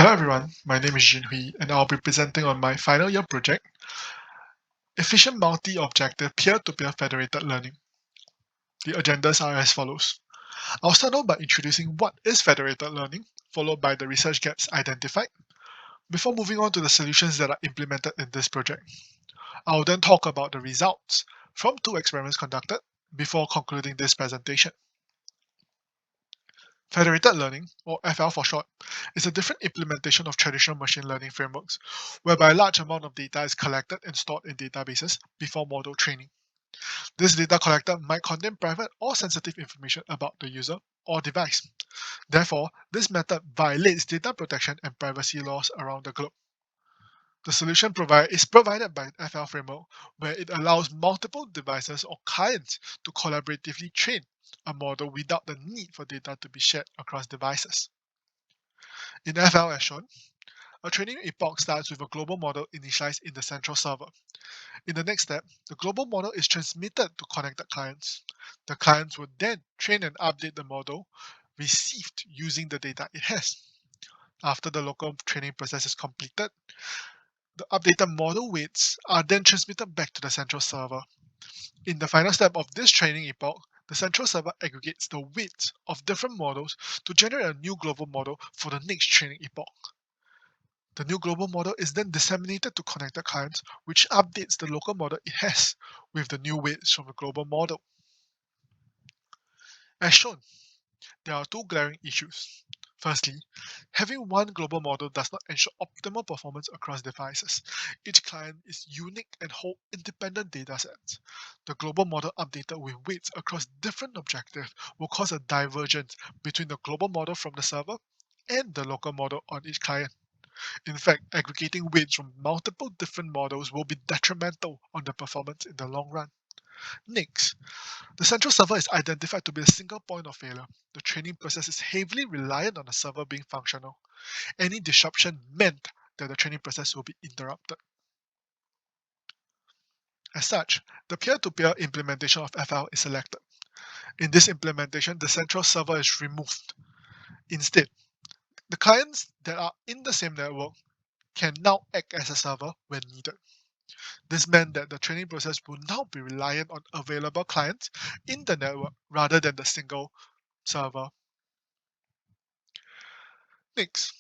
Hello everyone, my name is Hwee and I'll be presenting on my final year project, Efficient Multi-Objective Peer-to-Peer Federated Learning. The agendas are as follows. I'll start off by introducing what is federated learning, followed by the research gaps identified, before moving on to the solutions that are implemented in this project. I'll then talk about the results from 2 experiments conducted before concluding this presentation. Federated learning, or FL for short, is a different implementation of traditional machine learning frameworks, whereby a large amount of data is collected and stored in databases before model training. This data collected might contain private or sensitive information about the user or device. Therefore, this method violates data protection and privacy laws around the globe. The solution is provided by FL framework, where it allows multiple devices or clients to collaboratively train a model without the need for data to be shared across devices. In FL as shown, a training epoch starts with a global model initialized in the central server. In the next step, the global model is transmitted to connected clients. The clients would then train and update the model received using the data it has. After the local training process is completed, the updated model weights are then transmitted back to the central server. In the final step of this training epoch, the central server aggregates the weights of different models to generate a new global model for the next training epoch. The new global model is then disseminated to connected clients, which updates the local model it has with the new weights from the global model. As shown, there are 2 glaring issues. Firstly, having one global model does not ensure optimal performance across devices. Each client is unique and hold independent datasets. The global model updated with weights across different objectives will cause a divergence between the global model from the server and the local model on each client. In fact, aggregating weights from multiple different models will be detrimental on the performance in the long run. Next, the central server is identified to be a single point of failure. The training process is heavily reliant on the server being functional. Any disruption meant that the training process will be interrupted. As such, the peer-to-peer implementation of FL is selected. In this implementation, the central server is removed. Instead, the clients that are in the same network can now act as a server when needed. This meant that the training process will now be reliant on available clients in the network rather than the single server. Next,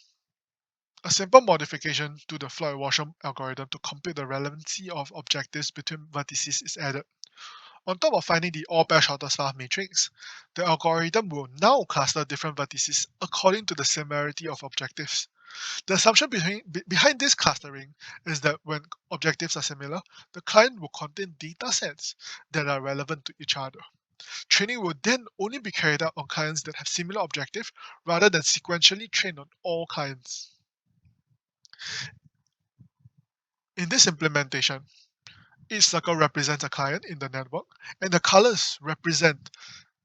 a simple modification to the Floyd-Warsham algorithm to compute the relevancy of objectives between vertices is added. On top of finding the all-pair shortest path matrix, the algorithm will now cluster different vertices according to the similarity of objectives. The assumption behind this clustering is that when objectives are similar, the client will contain datasets that are relevant to each other. Training will then only be carried out on clients that have similar objectives rather than sequentially trained on all clients. In this implementation, each circle represents a client in the network, and the colors represent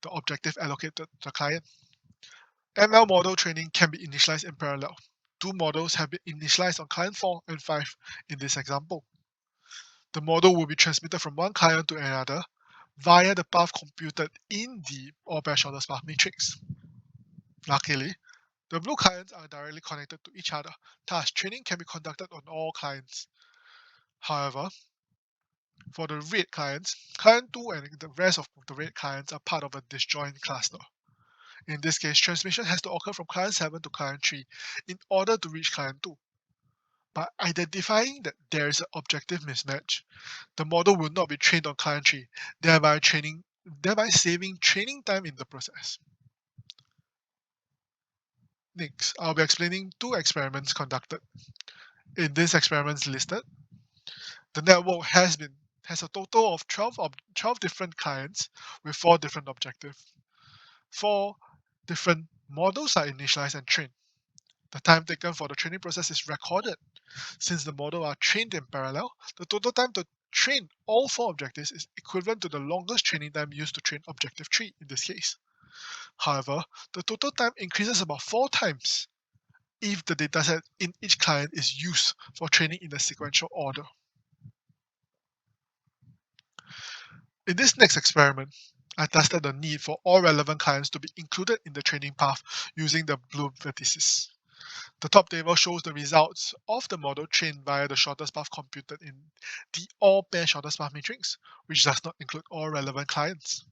the objective allocated to the client. ML model training can be initialized in parallel. 2 models have been initialized on client 4 and 5 in this example. The model will be transmitted from one client to another via the path computed in the all-pair shortest path matrix. Luckily, the blue clients are directly connected to each other, thus training can be conducted on all clients. However, for the red clients, client 2 and the rest of the red clients are part of a disjoint cluster. In this case, transmission has to occur from client 7 to client 3 in order to reach client 2. By identifying that there is an objective mismatch, the model will not be trained on client 3, thereby saving training time in the process. Next, I'll be explaining 2 experiments conducted. In these experiments listed, the network has a total of 12 different clients with 4 different objectives. 4 different models are initialized and trained. The time taken for the training process is recorded. Since the model are trained in parallel, the total time to train all 4 objectives is equivalent to the longest training time used to train objective 3 in this case. However, the total time increases about 4 times if the dataset in each client is used for training in a sequential order. In this next experiment, I tested the need for all relevant clients to be included in the training path using the blue vertices. The top table shows the results of the model trained via the shortest path computed in the all pair shortest path matrix, which does not include all relevant clients.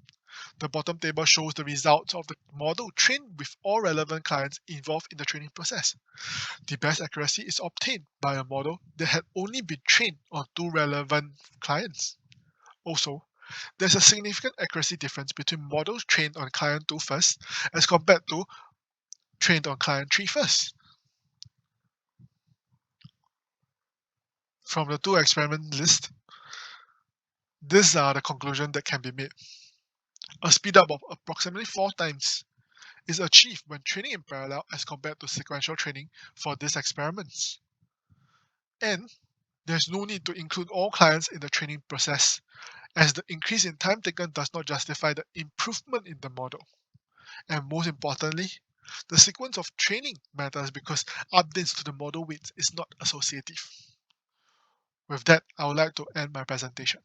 The bottom table shows the results of the model trained with all relevant clients involved in the training process. The best accuracy is obtained by a model that had only been trained on 2 relevant clients. Also, there's a significant accuracy difference between models trained on client 2 first as compared to trained on client 3 first. From the 2 experiment list, these are the conclusions that can be made. A speed up of approximately 4 times is achieved when training in parallel as compared to sequential training for these experiments. And there's no need to include all clients in the training process, as the increase in time taken does not justify the improvement in the model. And most importantly, the sequence of training matters because updates to the model weights is not associative. With that, I would like to end my presentation.